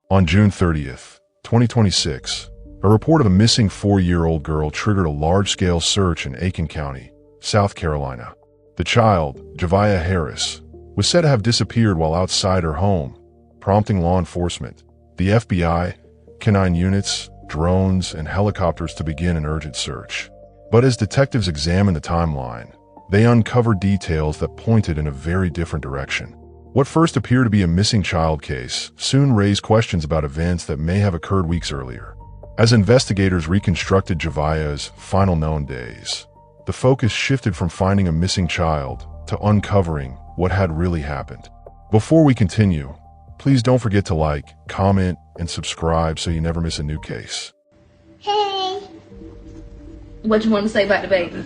On June 30th, 2026, a report of a missing 4-year-old girl triggered a large-scale search in Aiken County, South Carolina. The child, Javeayah Harris, was said to have disappeared while outside her home, prompting law enforcement, the FBI, canine units, drones, and helicopters to begin an urgent search. But as detectives examined the timeline, they uncovered details that pointed in a very different direction. What first appeared to be a missing child case soon raised questions about events that may have occurred weeks earlier. As investigators reconstructed Javeayah's final known days, the focus shifted from finding a missing child to uncovering what had really happened. Before we continue, please don't forget to like, comment, and subscribe so you never miss a new case. Hey. What you want to say about the baby?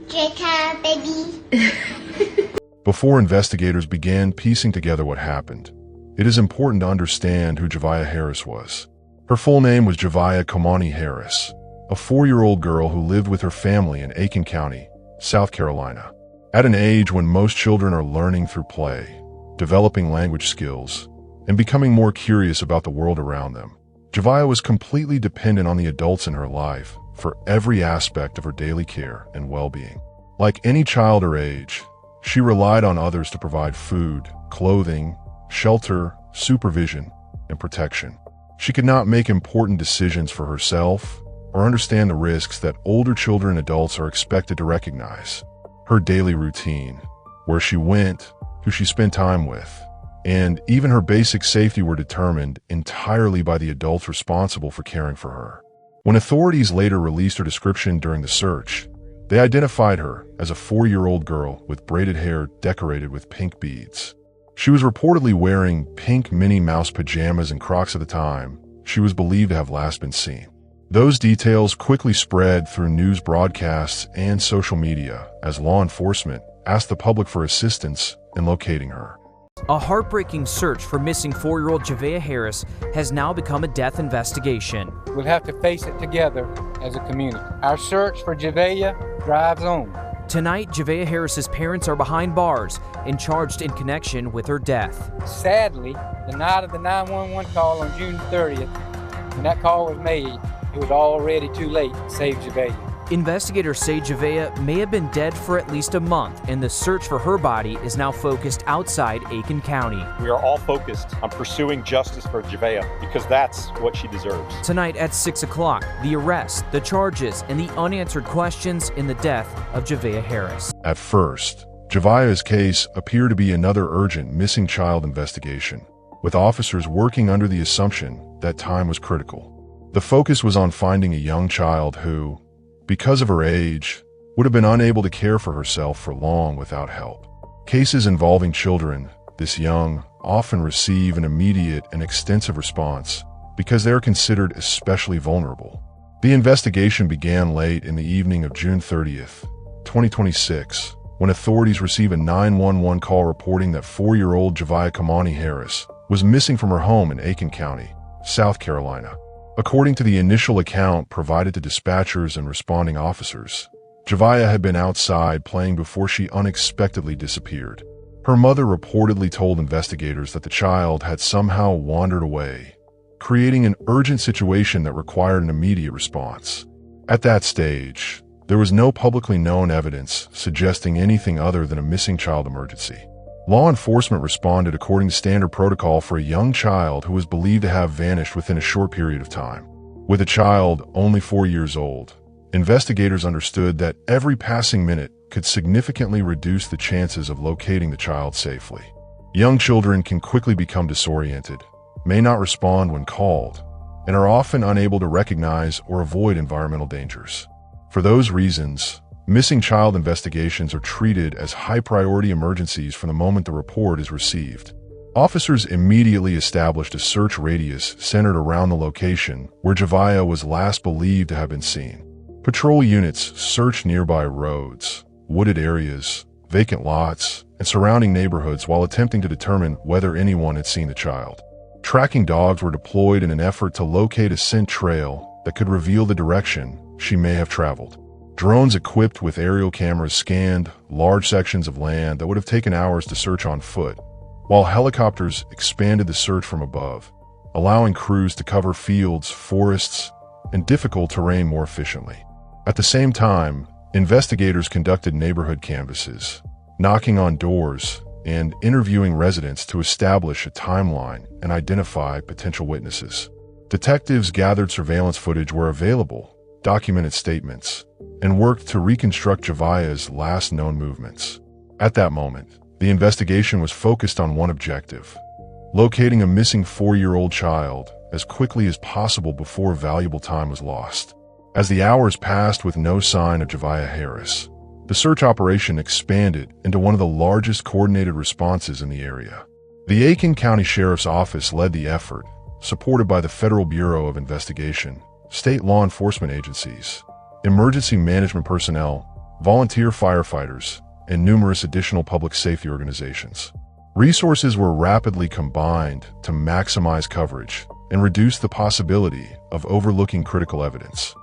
J-Time, baby. Before investigators began piecing together what happened, it is important to understand who Javeayah Harris was. Her full name was Javeayah Harris, a 4-year-old girl who lived with her family in Aiken County, South Carolina. At an age when most children are learning through play, developing language skills, and becoming more curious about the world around them, Javeayah was completely dependent on the adults in her life for every aspect of her daily care and well-being. Like any child her age, she relied on others to provide food, clothing, shelter, supervision, and protection. She could not make important decisions for herself or understand the risks that older children and adults are expected to recognize. Her daily routine, where she went, who she spent time with, and even her basic safety were determined entirely by the adults responsible for caring for her. When authorities later released her description during the search, they identified her as a 4-year-old girl with braided hair decorated with pink beads. She was reportedly wearing pink Minnie Mouse pajamas and Crocs at the time she was believed to have last been seen. Those details quickly spread through news broadcasts and social media as law enforcement asked the public for assistance in locating her. A heartbreaking search for missing 4-year-old Javeayah Harris has now become a death investigation. We'll have to face it together as a community. Our search for Javeayah drives on. Tonight, Javeayah Harris's parents are behind bars and charged in connection with her death. Sadly, the night of the 911 call on June 30th, when that call was made, it was already too late to save Javeayah. Investigators say Javeayah may have been dead for at least a month, and the search for her body is now focused outside Aiken County. We are all focused on pursuing justice for Javeayah because that's what she deserves. Tonight at 6 o'clock, the arrest, the charges, and the unanswered questions in the death of Javeayah Harris. At first, Javeayah's case appeared to be another urgent missing child investigation, with officers working under the assumption that time was critical. The focus was on finding a young child who, because of her age, would have been unable to care for herself for long without help. Cases involving children this young often receive an immediate and extensive response because they are considered especially vulnerable. The investigation began late in the evening of June 30th, 2026, when authorities received a 911 call reporting that 4-year-old Javeayah Harris was missing from her home in Aiken County, South Carolina. According to the initial account provided to dispatchers and responding officers, Javeayah had been outside playing before she unexpectedly disappeared. Her mother reportedly told investigators that the child had somehow wandered away, creating an urgent situation that required an immediate response. At that stage, there was no publicly known evidence suggesting anything other than a missing child emergency. Law enforcement responded according to standard protocol for a young child who was believed to have vanished within a short period of time. With a child only 4 years old, investigators understood that every passing minute could significantly reduce the chances of locating the child safely. Young children can quickly become disoriented, may not respond when called, and are often unable to recognize or avoid environmental dangers. For those reasons, missing child investigations are treated as high-priority emergencies from the moment the report is received. Officers immediately established a search radius centered around the location where Javeayah was last believed to have been seen. Patrol units searched nearby roads, wooded areas, vacant lots, and surrounding neighborhoods while attempting to determine whether anyone had seen the child. Tracking dogs were deployed in an effort to locate a scent trail that could reveal the direction she may have traveled. Drones equipped with aerial cameras scanned large sections of land that would have taken hours to search on foot, while helicopters expanded the search from above. allowing crews to cover fields, forests, and difficult terrain more efficiently. At the same time, investigators conducted neighborhood canvasses, knocking on doors and interviewing residents to establish a timeline and identify potential witnesses. Detectives gathered surveillance footage where available, documented statements, and worked to reconstruct Javeayah's last known movements. At that moment, the investigation was focused on one objective: locating a missing 4-year-old child as quickly as possible before valuable time was lost. As the hours passed with no sign of Javeayah Harris, the search operation expanded into one of the largest coordinated responses in the area. The Aiken County Sheriff's Office led the effort, supported by the Federal Bureau of Investigation, state law enforcement agencies, emergency management personnel, volunteer firefighters, and numerous additional public safety organizations. Resources were rapidly combined to maximize coverage and reduce the possibility of overlooking critical evidence.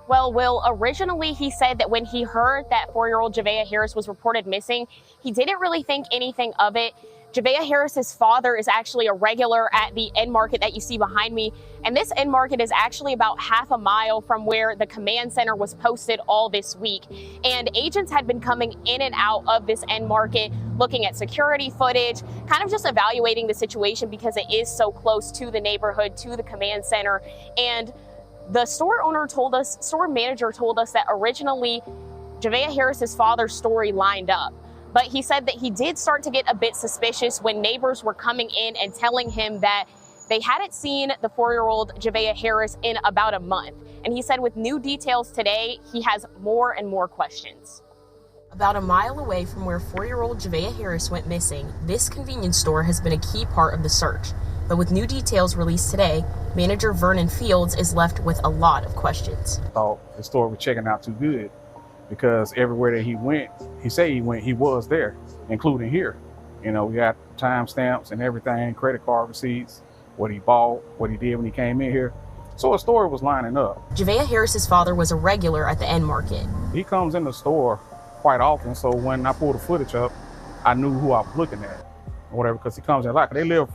Well, Will, originally he said that when he heard that 4-year-old Javeayah Harris was reported missing, he didn't really think anything of it. Javeayah Harris's father is actually a regular at the end market that you see behind me. And this end market is actually about half a mile from where the command center was posted all this week. And agents had been coming in and out of this end market, looking at security footage, kind of just evaluating the situation because it is so close to the neighborhood, to the command center. And the store manager told us that originally Javeayah Harris's father's story lined up. But he said that he did start to get a bit suspicious when neighbors were coming in and telling him that they hadn't seen the 4-year-old Javeayah Harris in about a month. And he said with new details today, he has more and more questions. About a mile away from where 4-year-old Javeayah Harris went missing, this convenience store has been a key part of the search. But with new details released today, manager Vernon Fields is left with a lot of questions. I thought the store was checking out too good, because everywhere that he went, he was there, including here. You know, we got timestamps and everything, credit card receipts, what he bought, what he did when he came in here. So a story was lining up. Javeayah Harris's father was a regular at the end market. He comes in the store quite often, so when I pulled the footage up, I knew who I was looking at, or whatever, because he comes in a lot. They live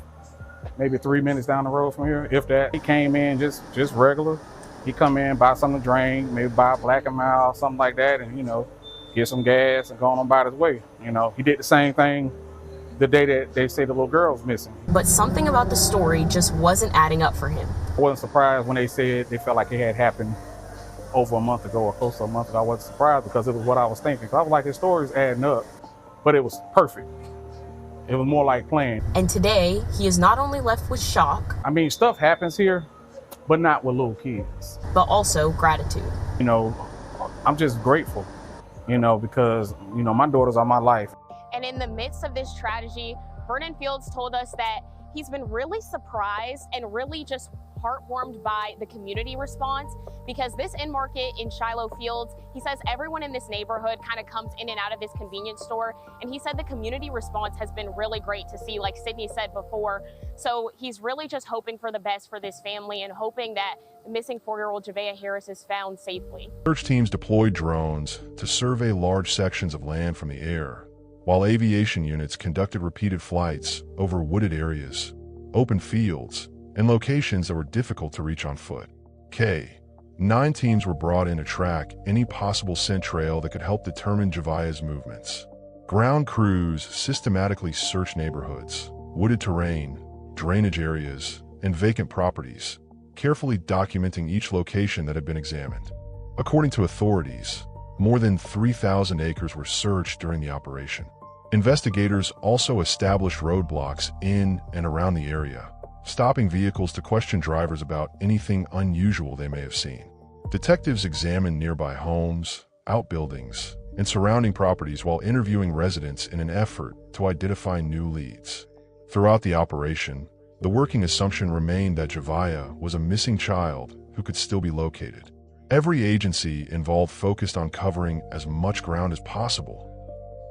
maybe 3 minutes down the road from here, if that. He came in just regular. He come in, buy something to drink, maybe buy a Black & Mild, something like that, and, you know, get some gas and go on about his way. You know, he did the same thing the day that they say the little girl was missing. But something about the story just wasn't adding up for him. I wasn't surprised when they said they felt like it had happened over a month ago or close to a month ago. I wasn't surprised because it was what I was thinking. I was like, his story's adding up, but it was perfect. It was more like playing. And today, he is not only left with shock. I mean, stuff happens here, but not with little kids. But also gratitude. You know, I'm just grateful, you know, because, you know, my daughters are my life. And in the midst of this tragedy, Vernon Fields told us that he's been really surprised and really just heartwarmed by the community response, because this end market in Shiloh Fields, he says everyone in this neighborhood kind of comes in and out of this convenience store. And he said the community response has been really great to see, like Sydney said before. So he's really just hoping for the best for this family and hoping that the missing 4-year-old Javeayah Harris is found safely. Search teams deployed drones to survey large sections of land from the air, while aviation units conducted repeated flights over wooded areas, open fields, and locations that were difficult to reach on foot. 9 teams were brought in to track any possible scent trail that could help determine Javeayah's movements. Ground crews systematically searched neighborhoods, wooded terrain, drainage areas, and vacant properties, carefully documenting each location that had been examined. According to authorities, more than 3,000 acres were searched during the operation. Investigators also established roadblocks in and around the area, stopping vehicles to question drivers about anything unusual they may have seen. Detectives examined nearby homes, outbuildings, and surrounding properties while interviewing residents in an effort to identify new leads. Throughout the operation, the working assumption remained that Javeayah was a missing child who could still be located. Every agency involved focused on covering as much ground as possible.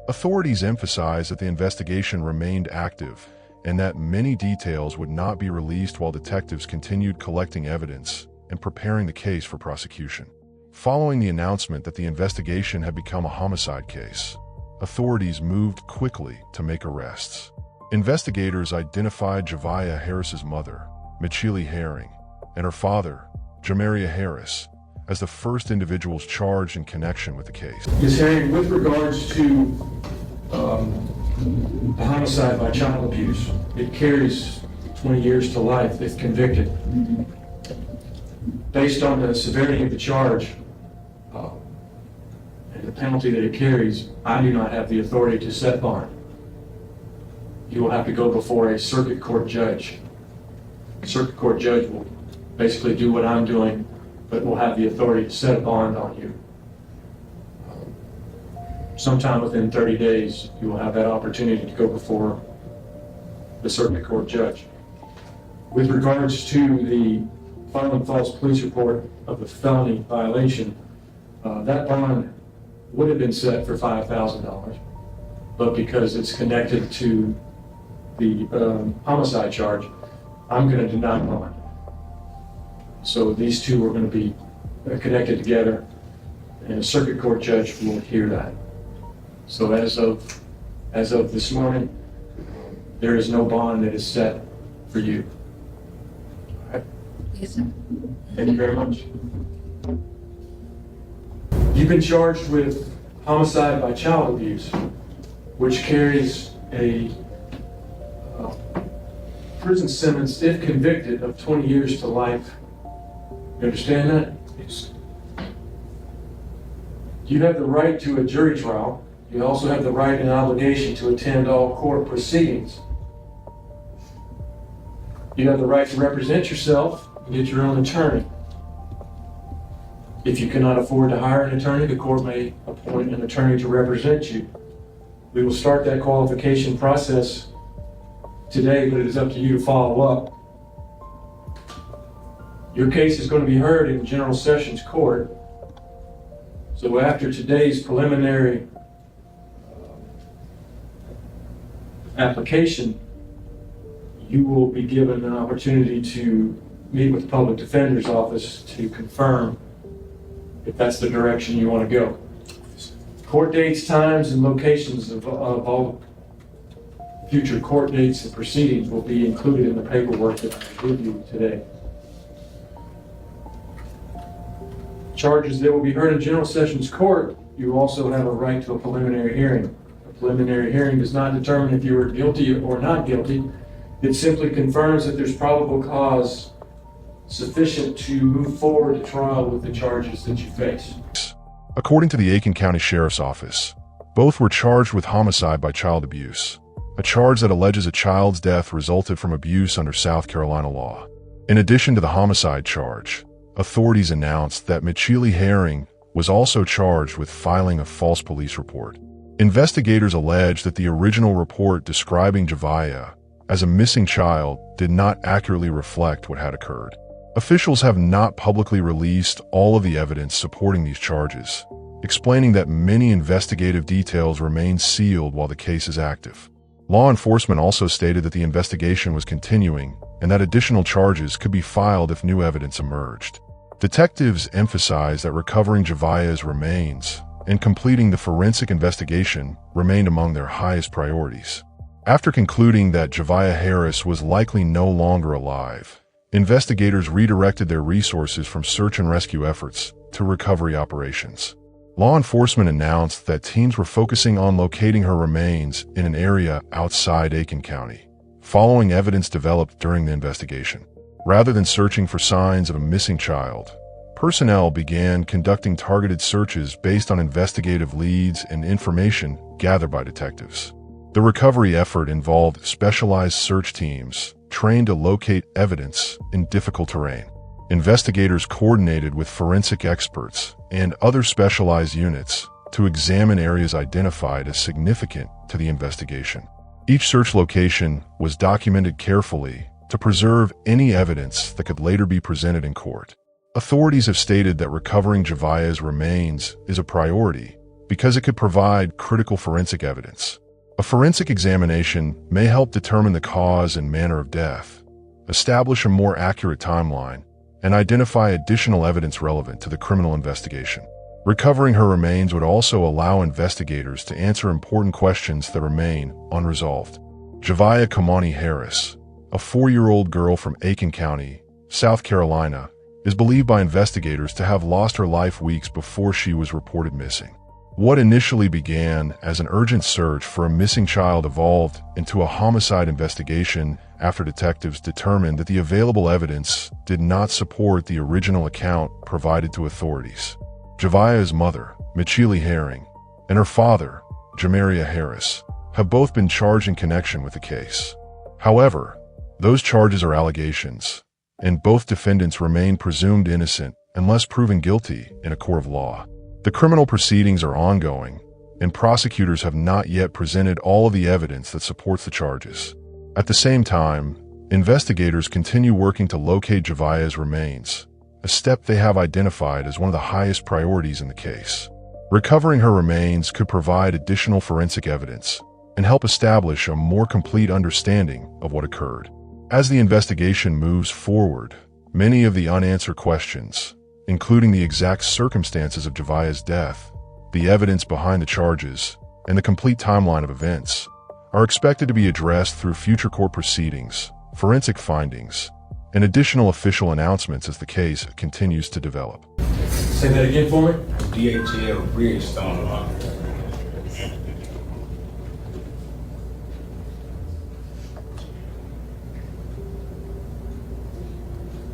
Authorities emphasized that the investigation remained active and that many details would not be released while detectives continued collecting evidence and preparing the case for prosecution. Following the announcement that the investigation had become a homicide case, authorities moved quickly to make arrests. Investigators identified Javeayah Harris's mother, Michelle Herring, and her father, Javeayah Harris, as the first individuals charged in connection with the case. Ms. Herring, with regards to the homicide by child abuse, it carries 20 years to life if convicted. Based on the severity of the charge and the penalty that it carries, I do not have the authority to set bond. You will have to go before a circuit court judge. The circuit court judge will basically do what I'm doing, but will have the authority to set a bond on you. Sometime within 30 days, you will have that opportunity to go before the circuit court judge. With regards to the filing false police report of the felony violation, that bond would have been set for $5,000, but because it's connected to the homicide charge, I'm going to deny bond. So these two are going to be connected together, and a circuit court judge will hear that. So as of this morning, there is no bond that is set for you. All right. Yes, sir. Thank you very much. You've been charged with homicide by child abuse, which carries a prison sentence, if convicted, of 20 years to life. You understand that? Yes. You have the right to a jury trial. You also have the right and obligation to attend all court proceedings. You have the right to represent yourself and get your own attorney. If you cannot afford to hire an attorney, the court may appoint an attorney to represent you. We will start that qualification process today, but it is up to you to follow up. Your case is going to be heard in General Sessions Court. So after today's preliminary application, you will be given an opportunity to meet with the Public Defender's Office to confirm if that's the direction you want to go. Court dates, times, and locations of all future court dates and proceedings will be included in the paperwork that I give you today. Charges that will be heard in General Sessions Court, you also have a right to a preliminary hearing. A preliminary hearing does not determine if you are guilty or not guilty. It simply confirms that there's probable cause sufficient to move forward to trial with the charges that you face. According to the Aiken County Sheriff's Office, both were charged with homicide by child abuse, a charge that alleges a child's death resulted from abuse under South Carolina law. In addition to the homicide charge, authorities announced that Michelle Herring was also charged with filing a false police report. Investigators allege that the original report describing Javeayah as a missing child did not accurately reflect what had occurred. Officials have not publicly released all of the evidence supporting these charges, explaining that many investigative details remain sealed while the case is active. Law enforcement also stated that the investigation was continuing and that additional charges could be filed if new evidence emerged. Detectives emphasized that recovering Javeayah's remains and completing the forensic investigation remained among their highest priorities. After concluding that Javeayah Harris was likely no longer alive, investigators redirected their resources from search and rescue efforts to recovery operations. Law enforcement announced that teams were focusing on locating her remains in an area outside Aiken County, following evidence developed during the investigation. Rather than searching for signs of a missing child, personnel began conducting targeted searches based on investigative leads and information gathered by detectives. The recovery effort involved specialized search teams trained to locate evidence in difficult terrain. Investigators coordinated with forensic experts and other specialized units to examine areas identified as significant to the investigation. Each search location was documented carefully to preserve any evidence that could later be presented in court. Authorities have stated that recovering Javeayah's remains is a priority because it could provide critical forensic evidence. A forensic examination may help determine the cause and manner of death, establish a more accurate timeline, and identify additional evidence relevant to the criminal investigation. Recovering her remains would also allow investigators to answer important questions that remain unresolved. Javeayah Harris, a 4-year-old girl from Aiken County, South Carolina, is believed by investigators to have lost her life weeks before she was reported missing. What initially began as an urgent search for a missing child evolved into a homicide investigation after detectives determined that the available evidence did not support the original account provided to authorities. Javeayah's mother, Michelle Herring, and her father, Javeayah Harris, have both been charged in connection with the case. However, those charges are allegations, and both defendants remain presumed innocent unless proven guilty in a court of law. The criminal proceedings are ongoing, and prosecutors have not yet presented all of the evidence that supports the charges. At the same time, investigators continue working to locate Javeayah's remains, a step they have identified as one of the highest priorities in the case. Recovering her remains could provide additional forensic evidence and help establish a more complete understanding of what occurred. As the investigation moves forward, many of the unanswered questions, including the exact circumstances of Javeayah's death, the evidence behind the charges, and the complete timeline of events, are expected to be addressed through future court proceedings, forensic findings, and additional official announcements as the case continues to develop. Say that again for me. DHL Bridgestone Law.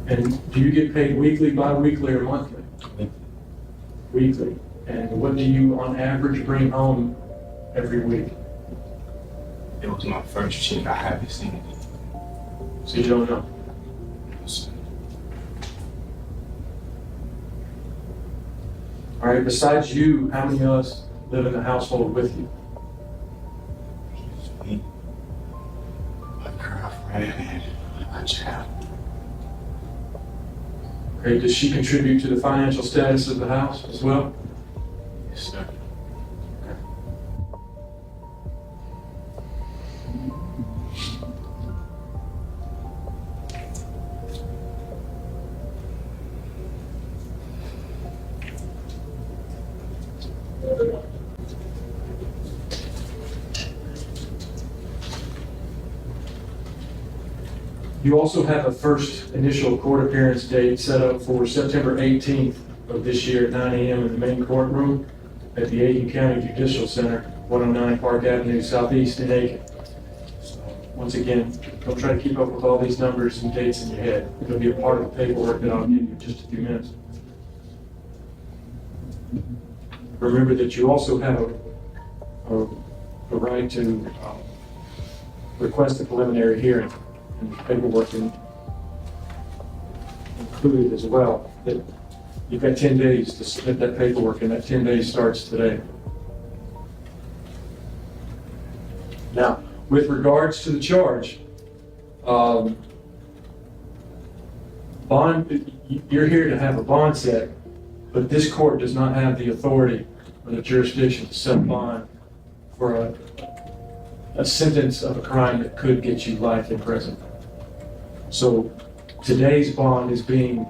And do you get paid weekly, bi-weekly, or monthly? Weekly. And what do you, on average, bring home every week? It was my first check. I haven't seen it. So you don't know? All right, besides you, how many of us live in the household with you? Me, my girlfriend, and my child. Okay, does she contribute to the financial status of the house as well? Yes, sir. You also have a first initial court appearance date set up for September 18th of this year at 9 a.m. in the main courtroom at the Aiken County Judicial Center, 109 Park Avenue Southeast in Aiken. So, once again, don't try to keep up with all these numbers and dates in your head. It'll be a part of the paperwork that I'll give you in just a few minutes. Remember that you also have a right to request a preliminary hearing. And paperwork included as well. That you've got 10 days to submit that paperwork, and that 10 days starts today. Now, with regards to the charge, bond, you're here to have a bond set, but this court does not have the authority or the jurisdiction to set a bond for a sentence of a crime that could get you life in prison. So today's bond is being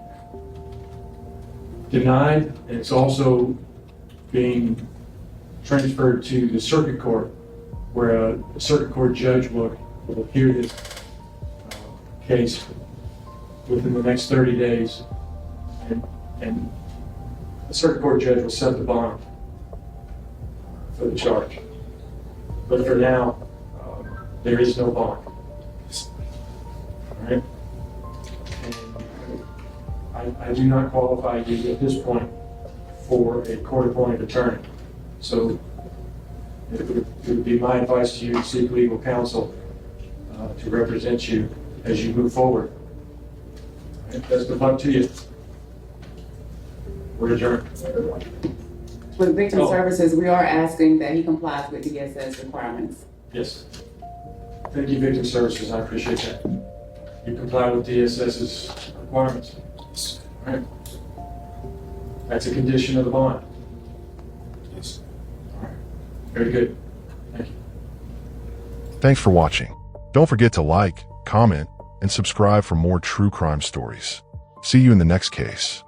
denied, and it's also being transferred to the circuit court, where a circuit court judge will hear this case within the next 30 days, and the circuit court judge will set the bond for the charge. But for now, there is no bond. All right? And I do not qualify you at this point for a court-appointed attorney. So it would be my advice to you to seek legal counsel to represent you as you move forward. All right? Best of luck to you. We're adjourned. With Victim Services, we are asking that he complies with DSS requirements. Yes. Thank you, Victim Services. I appreciate that. You comply with DSS's requirements. All right. That's a condition of the bond. Yes. All right. Very good. Thank you. Thanks for watching. Don't forget to like, comment, and subscribe for more true crime stories. See you in the next case.